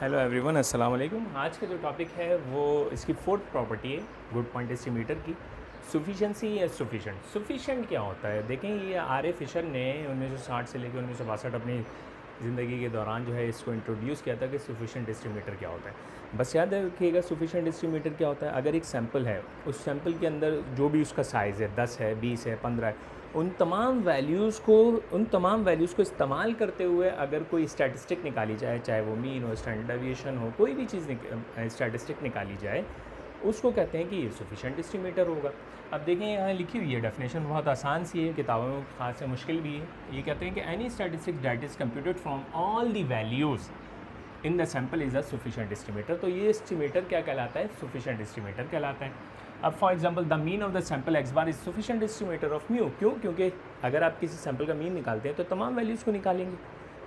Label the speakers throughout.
Speaker 1: Hello everyone, अस्सलाम वालेकुम। आज का जो टॉपिक है वो इसकी फोर्थ प्रॉपर्टी है गुड पॉइंट एस्टिमेटर की, सफिशेंसी या सफिशेंट। सफिशेंट क्या होता है? देखें, ये आर फिशर ने 1960 से लेकर 1962 अपनी ज़िंदगी के दौरान जो है इसको इंट्रोड्यूस किया था कि सफिशेंट एस्टिमेटर क्या होता है। बस याद रखिएगा, सफिशेंट एस्टिमेटर क्या होता है। अगर एक सैम्पल है, उस सैम्पल के अंदर जो भी उसका साइज़ है, 10 है, 20 है, 15 है, उन तमाम वैल्यूज़ को इस्तेमाल करते हुए अगर कोई स्टैटिस्टिक निकाली जाए, चाहे वो मीन हो, स्टैंडर्ड डेविएशन हो, कोई भी चीज़ स्टैटिस्टिक निकाली जाए, उसको कहते हैं कि ये सफिशेंट एस्टिमेटर होगा। अब देखें, यहाँ लिखी हुई है डेफिनेशन, बहुत आसान सी है, किताबों में खास से मुश्किल भी है। ये कहते हैं कि any statistics that is computed from all the values in the sample is a sufficient estimator. तो ये एस्टिमेटर क्या कहलाता है? सफिशेंट एस्टिमेटर कहलाता है। अब for example, the mean of the sample x bar is sufficient estimator of mu. क्यों? क्योंकि अगर आप किसी सैम्पल का मीन निकालते हैं तो तमाम वैल्यूज़ को निकालेंगे,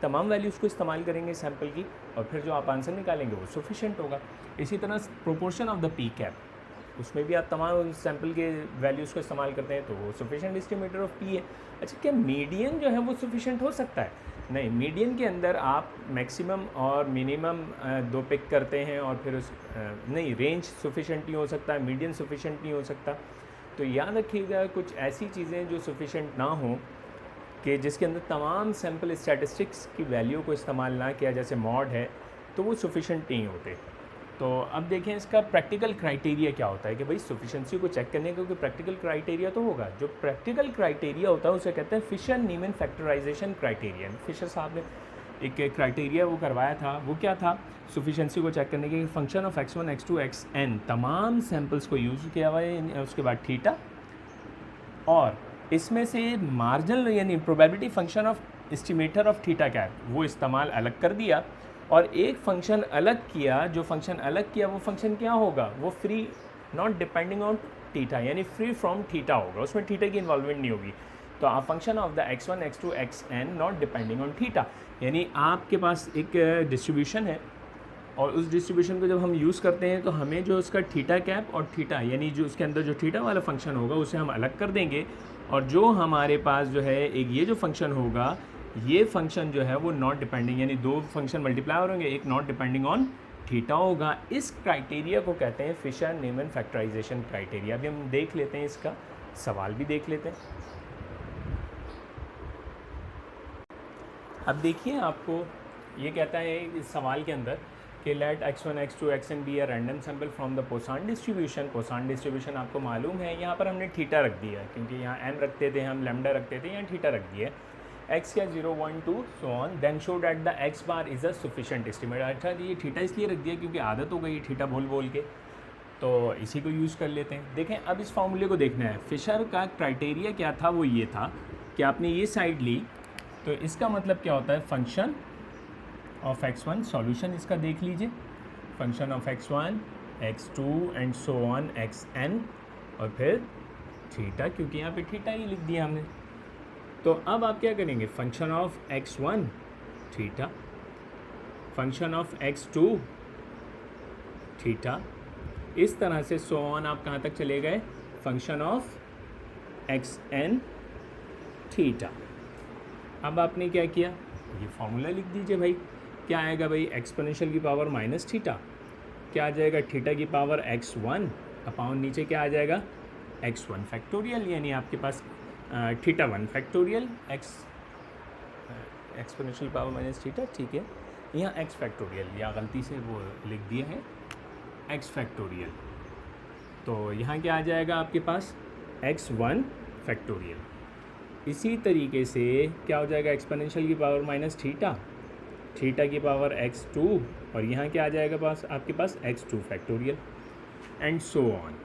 Speaker 1: तमाम वैल्यूज़ को इस्तेमाल करेंगे सैम्पल की, और फिर जो आप आंसर निकालेंगे वो सफिशेंट होगा। इसी तरह proportion of the P cap, उसमें भी आप तमाम सैम्पल के वैल्यूज़ को इस्तेमाल करते हैं तो वो सफिशेंट एस्टिमेटर ऑफ पी है। अच्छा, क्या मीडियन जो है वो सफिशेंट हो सकता है? नहीं, मीडियन के अंदर आप मैक्सिमम और मिनिमम दो पिक करते हैं और फिर नहीं, रेंज सफिशेंट नहीं हो सकता, मीडियन सफिशेंट नहीं हो सकता। तो याद रखिएगा, कुछ ऐसी चीज़ें जो सफिशेंट ना हो कि जिसके अंदर तमाम सैम्पल स्टैटिस्टिक्स की वैल्यू को इस्तेमाल ना किया, जैसे मॉड है, तो वो सफिशेंट नहीं होते। तो अब देखें इसका प्रैक्टिकल क्राइटेरिया क्या होता है कि भाई सफिशेंसी को चेक करने का कोई प्रैक्टिकल क्राइटेरिया तो होगा। जो प्रैक्टिकल क्राइटेरिया होता है उसे कहते हैं फिशर नीमन फैक्टराइजेशन क्राइटेरिया। फिशर साहब ने एक क्राइटेरिया वो करवाया था, वो क्या था? सफिशेंसी को चेक करने के function of x1 x2 xn तमाम सैम्पल्स को यूज़ किया हुआ है, उसके बाद थीटा, और इसमें से मार्जिनल यानी probability function of estimator of theta cap वो इस्तेमाल अलग कर दिया, और एक फंक्शन अलग किया। जो फंक्शन अलग किया वो फंक्शन क्या होगा? वो free, not depending on theta, यानी फ्री फ्रॉम थीटा होगा, उसमें थीटा की इन्वॉल्वमेंट नहीं होगी। तो आप function of the x1 x2 xn not depending on theta, यानी आपके पास एक डिस्ट्रीब्यूशन है, और उस डिस्ट्रीब्यूशन को जब हम यूज़ करते हैं तो हमें जो उसका थीटा कैप और थीटा, यानी जो उसके अंदर जो थीटा वाला फंक्शन होगा उसे हम अलग कर देंगे, और जो हमारे पास जो है एक ये जो फंक्शन होगा, ये फंक्शन जो है वो नॉट डिपेंडिंग, यानी दो फंक्शन मल्टीप्लाई होंगे, एक नॉट डिपेंडिंग ऑन थीटा होगा। इस क्राइटेरिया को कहते हैं फिशर नीमन फैक्टराइजेशन क्राइटेरिया। अभी हम देख लेते हैं, इसका सवाल भी देख लेते हैं। अब देखिए, आपको ये कहता है इस सवाल के अंदर कि let x1 x2 xn be a random sample from the Poisson distribution. Poisson distribution आपको मालूम है, यहाँ पर हमने थीटा रख दिया क्योंकि यहाँ m रखते थे हम, लैम्डा रखते थे, यहाँ थीटा रख दिया। x क्या 0 1 2 so on, then show that the x bar is a sufficient estimate. अच्छा, ये थीटा इसलिए रख दिया क्योंकि आदत हो गई थीटा बोल बोल के, तो इसी को यूज़ कर लेते हैं। देखें, अब इस फॉर्मूले को देखना है। फिशर का क्राइटेरिया क्या था? वो ये था कि आपने ये साइड ली, तो इसका मतलब क्या होता है? फंक्शन ऑफ x1, सॉल्यूशन इसका देख लीजिए, function of x1 x2 and so on xn, और फिर थीटा, क्योंकि यहाँ पे थीटा ही लिख दिया हमने। तो अब आप क्या करेंगे? Function of x1 theta, function of x2 theta, इस तरह से सो ऑन आप कहाँ तक चले गए? Function of xn theta. अब आपने क्या किया? ये फॉर्मूला लिख दीजिए भाई। क्या आएगा भाई? एक्सपोनेंशियल की पावर माइनस थीटा, क्या आ जाएगा? थीटा की पावर x1 अपॉन नीचे क्या आ जाएगा? x1 फैक्टोरियल, यानी आपके पास theta 1 factorial, exponential power minus theta, ठीक है। यहाँ x फैक्टोरियल, या गलती से वो लिख दिया है x फैक्टोरियल, तो यहाँ क्या आ जाएगा आपके पास? x1 factorial. इसी तरीके से क्या हो जाएगा? एक्सपोनेंशियल की पावर माइनस थीटा, थीटा की पावर x2, और यहाँ क्या आ जाएगा पास आपके पास? x2 factorial, and so on.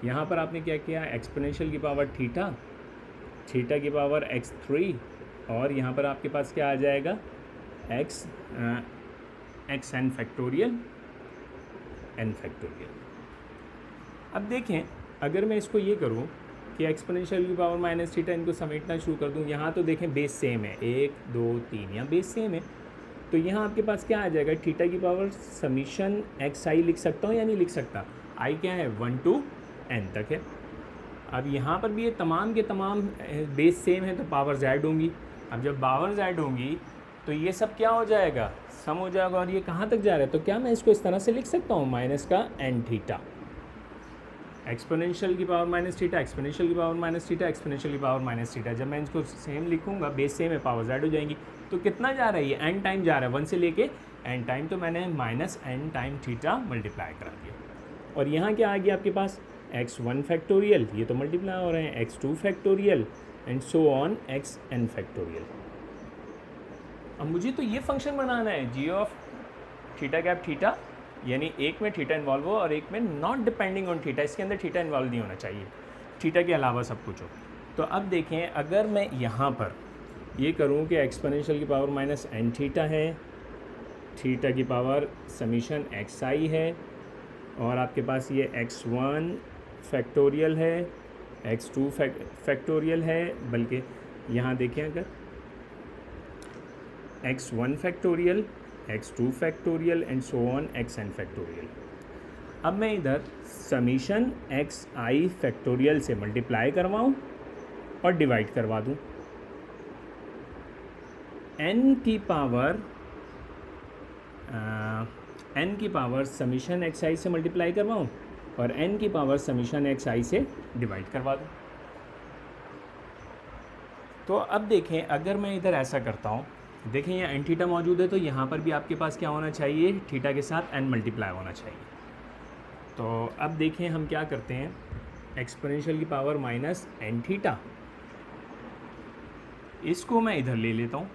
Speaker 1: यहाँ पर आपने क्या किया? एक्सपोनेंशियल की पावर थीटा, थीटा की पावर x3, और यहाँ पर आपके पास क्या आ जाएगा? xn factorial, n factorial. अब देखें, अगर मैं इसको ये करूँ कि एक्सपोनेंशियल की पावर माइनस थीटा, इनको समेटना शुरू कर दूँ, यहाँ तो देखें बेस सेम है, 1 2 3, यहाँ बेस सेम है, तो यहाँ आपके पास क्या आ जाएगा? थीटा की पावर समीशन xi लिख सकता हूँ या नहीं लिख सकता? i क्या है? 1 to n तक है। अब यहाँ पर भी ये तमाम के तमाम बेस सेम है, तो पावर्स ऐड होंगी। अब जब पावर्स ऐड होंगी तो ये सब क्या हो जाएगा, सम हो जाएगा, और ये कहाँ तक जा रहा है, तो क्या मैं इसको इस तरह से लिख सकता हूँ, माइनस का एन थीटा, एक्सपोनेंशियल की पावर माइनस थीटा, एक्सपोनेंशियल की पावर माइनस थीटा, एक्सपोनेंशियल की पावर माइनस थीटा। जब मैं इसको सेम लिखूंगा, बेस सेम है, पावर जेड हो जाएंगी। तो कितना जा रहा है, ये एन टाइम जा रहा है, 1 से लेके एन टाइम, तो मैंने minus n time theta multiply करा दिया। और यहाँ क्या आ गया आपके पास, x1 फैक्टोरियल, ये तो मल्टीप्लाई हो रहे हैं, x2 factorial and so on xn factorial. अब मुझे तो ये फंक्शन बनाना है, जी ऑफ थीटा कैप थीटा, यानी एक में थीटा इन्वॉल्व हो और एक में नॉट डिपेंडिंग ऑन थीटा, इसके अंदर थीटा इन्वॉल्व नहीं होना चाहिए, थीटा के अलावा सब कुछ हो। तो अब देखें, अगर मैं यहाँ पर ये करूँ कि एक्सपोनेंशियल की पावर माइनस एन थीटा है, थीटा की पावर समीशन एक्स आई है, और आपके पास ये x1 फैक्टोरियल है, x2 फैक्टोरियल है, बल्कि यहाँ देखें अगर x1 factorial, x2 factorial and so on xn factorial. अब मैं इधर समीशन xi फैक्टोरियल से मल्टीप्लाई करवाऊँ और डिवाइड करवा दूँ, n की पावर समीशन xi से मल्टीप्लाई करवाऊँ और n की पावर समीशन xi से डिवाइड करवा दूँ। तो अब देखें, अगर मैं इधर ऐसा करता हूँ, देखें यहाँ एन थीटा मौजूद है, तो यहाँ पर भी आपके पास क्या होना चाहिए, थीटा के साथ n मल्टीप्लाई होना चाहिए। तो अब देखें हम क्या करते हैं, एक्सपोनेंशियल की पावर माइनस एन थीटा, इसको मैं इधर ले लेता हूँ।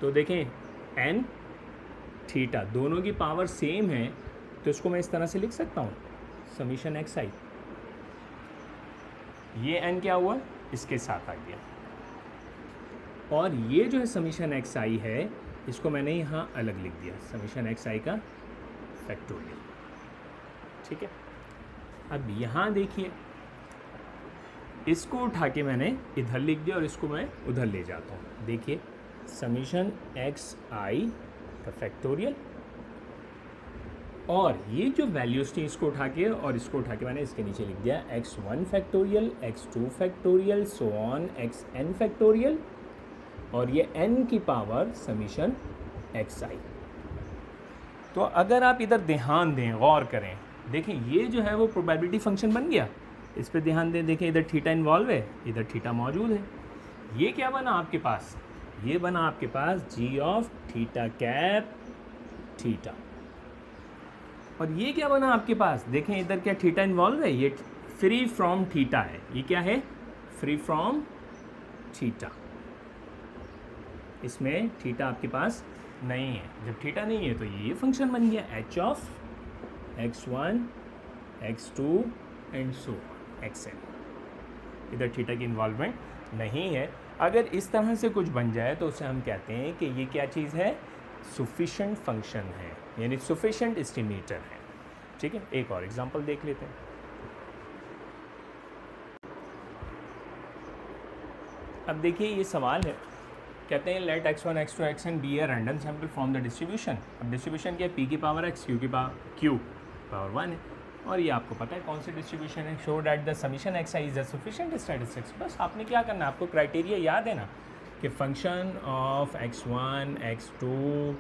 Speaker 1: तो देखें n थीटा दोनों की पावर सेम है, तो इसको मैं इस तरह से लिख सकता हूँ, समीशन एक्स आई, ये n क्या हुआ, इसके साथ आ गया, और ये जो है समीशन एक्स आई है, इसको मैंने यहाँ अलग लिख दिया, समीशन एक्स आई का फैक्टोरियल। ठीक है, अब यहाँ देखिए, इसको उठा के मैंने इधर लिख दिया और इसको मैं उधर ले जाता हूँ। देखिए समीशन एक्स आई का फैक्टोरियल, और ये जो वैल्यूज थी इसको उठा के और इसको उठा के मैंने इसके नीचे लिख दिया x1 factorial, x2 factorial, so on xn factorial, और ये n की पावर समीशन xi। तो अगर आप इधर ध्यान दें, गौर करें, देखें ये जो है वो प्रोबेबिलिटी फंक्शन बन गया, इस पर ध्यान दें, देखें इधर थीटा इन्वॉल्व है, इधर थीटा मौजूद है। ये क्या बना आपके पास, ये बना आपके पास जी ऑफ थीटा कैप थीटा, और ये क्या बना आपके पास, देखें इधर क्या थीटा इन्वॉल्व है, ये फ्री फ्रॉम थीटा है, ये क्या है, फ्री फ्रॉम थीटा, इसमें थीटा आपके पास नहीं है। जब थीटा नहीं है तो ये फंक्शन बन गया h of x1 x2 and so xn, इधर थीटा की इन्वॉल्वमेंट नहीं है। अगर इस तरह से कुछ बन जाए तो उसे हम कहते हैं कि ये क्या चीज़ है, सफिशिएंट फंक्शन है, यानी सफिशिएंट एस्टिमेटर है। ठीक है, एक और एग्जांपल देख लेते हैं। अब देखिए ये सवाल है, कहते हैं let x1 x2 xn be a random sample from the distribution. अब डिस्ट्रीब्यूशन क्या है, p की पावर x, q की पावर 1 है, और ये आपको पता है कौन सी डिस्ट्रीब्यूशन है, show that the summation x i is a sufficient statistics. बस आपने क्या करना है, आपको क्राइटेरिया याद है ना, कि function of x1 x2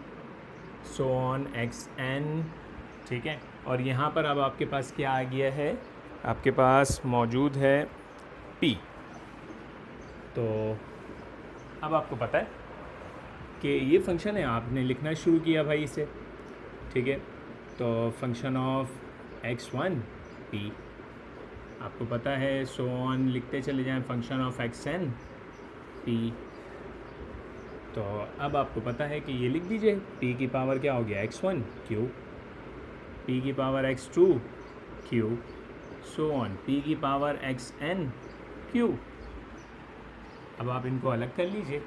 Speaker 1: so on xn। ठीक है, और यहाँ पर अब आपके पास क्या आ गया है, आपके पास मौजूद है p। तो अब आपको पता है कि ये फंक्शन है, आपने लिखना शुरू किया भाई इसे। ठीक है, तो फंक्शन ऑफ x1 p, आपको पता है सो ऑन लिखते चले जाएं, फंक्शन ऑफ xn p। तो अब आपको पता है कि ये लिख दीजिए, p की पावर क्या हो गया x1 q, p की power x2 q, so on p की पावर xn q। अब आप इनको अलग कर लीजिए,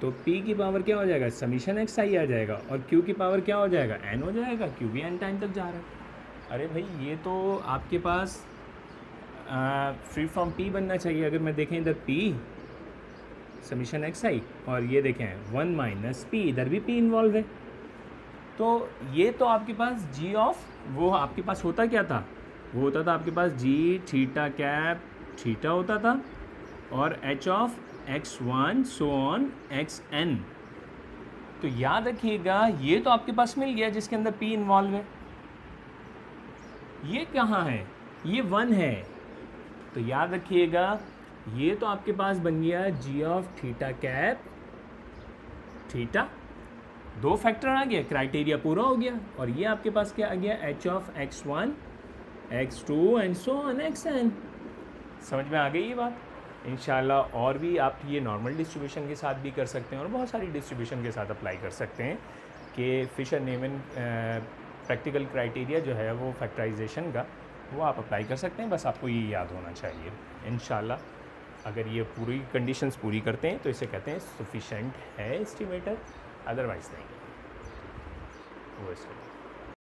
Speaker 1: तो p की पावर क्या हो जाएगा, समीशन एक्स आई आ जाएगा, और q की पावर क्या हो जाएगा, n हो जाएगा, q भी n टाइम तक जा रहा है। अरे भाई ये तो आपके पास फ्री फ्रॉम p बनना चाहिए। अगर मैं देखें इधर p समीशन एक्स आई, और ये देखें 1 माइनस p, इधर भी p इन्वॉल्व है, तो ये तो आपके पास g ऑफ, वो आपके पास होता क्या था, वो होता था आपके पास g थीटा कैप थीटा होता था, और h of x1 so on xn। तो याद रखिएगा ये तो आपके पास मिल गया जिसके अंदर पी इन्वॉल्व है। ये कहाँ है? ये 1 है। तो याद रखिएगा ये तो आपके पास बन गया G of theta cap theta, 2 factor आ गया, क्राइटेरिया पूरा हो गया। और ये आपके पास क्या आ गया? H of x1 x2 and so on xn। समझ में आ गई ये बात? इंशाल्लाह और भी आप ये नॉर्मल डिस्ट्रीब्यूशन के साथ भी कर सकते हैं और बहुत सारी डिस्ट्रीब्यूशन के साथ अप्लाई कर सकते हैं कि फिशर नीमन प्रैक्टिकल क्राइटेरिया जो है वो फैक्टराइजेशन का वो आप अप्लाई कर सकते हैं। बस आपको ये याद होना चाहिए। इंशाल्लाह अगर ये पूरी कंडीशंस पूरी करते हैं तो इसे कहते हैं सफिशेंट है एस्टिमेटर, अदरवाइज़ नहीं वो इसको